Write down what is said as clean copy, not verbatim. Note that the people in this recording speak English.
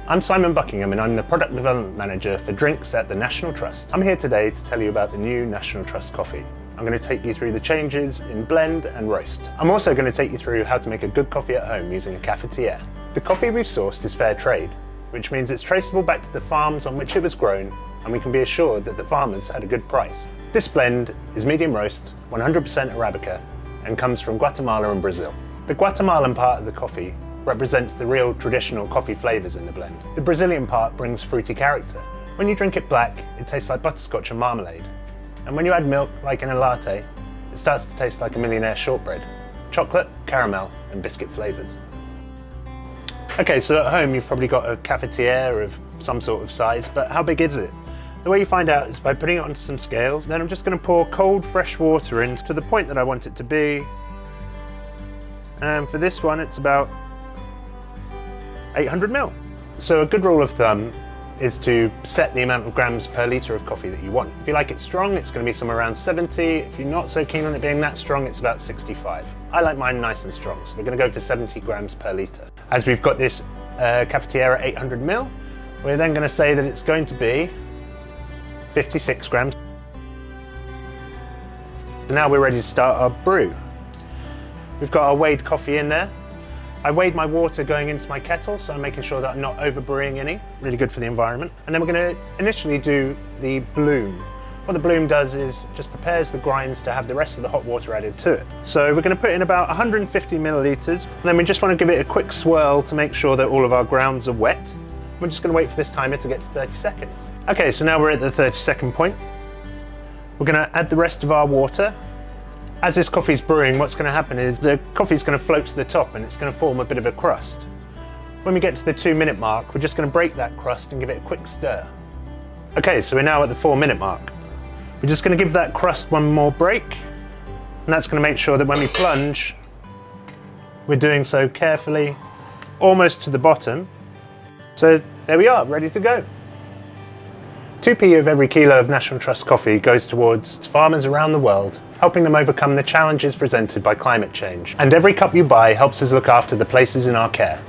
I'm Simon Buckingham and I'm the Product Development Manager for Drinks at the National Trust. I'm here today to tell you about the new National Trust coffee. I'm going to take you through the changes in blend and roast. I'm also going to take you through how to make a good coffee at home using a cafetiere. The coffee we've sourced is fair trade, which means it's traceable back to the farms on which it was grown, and we can be assured that the farmers had a good price. This blend is medium roast, 100% Arabica, and comes from Guatemala and Brazil. The Guatemalan part of the coffee represents the real traditional coffee flavours in the blend. The Brazilian part brings fruity character. When you drink it black, it tastes like butterscotch and marmalade. And when you add milk, like in a latte, it starts to taste like a millionaire shortbread. Chocolate, caramel, and biscuit flavours. Okay, so at home you've probably got a cafetiere of some sort of size, but how big is it? The way you find out is by putting it onto some scales. Then I'm just going to pour cold, fresh water in to the point that I want it to be. And for this one, it's about 800 ml. So a good rule of thumb is to set the amount of grams per litre of coffee that you want. If you like it strong, it's going to be somewhere around 70. If you're not so keen on it being that strong, it's about 65. I like mine nice and strong, so we're going to go for 70 grams per litre. As we've got this cafetiere at 800 ml, we're then going to say that it's going to be 56 grams. So now we're ready to start our brew. We've got our weighed coffee in there. I weighed my water going into my kettle, so I'm making sure that I'm not over brewing any. Really good for the environment. And then we're going to initially do the bloom. What the bloom does is just prepares the grinds to have the rest of the hot water added to it. So we're going to put in about 150 millilitres, and then we just want to give it a quick swirl to make sure that all of our grounds are wet. We're just going to wait for this timer to get to 30 seconds. Okay, so now we're at the 30-second point. We're going to add the rest of our water. As this coffee's brewing, what's going to happen is the coffee's going to float to the top and it's going to form a bit of a crust. When we get to the 2-minute mark, we're just going to break that crust and give it a quick stir. Okay, so we're now at the 4-minute mark. We're just going to give that crust one more break, and that's going to make sure that when we plunge, we're doing so carefully, almost to the bottom. So there we are, ready to go. 2p of every kilo of National Trust coffee goes towards farmers around the world, helping them overcome the challenges presented by climate change. And every cup you buy helps us look after the places in our care.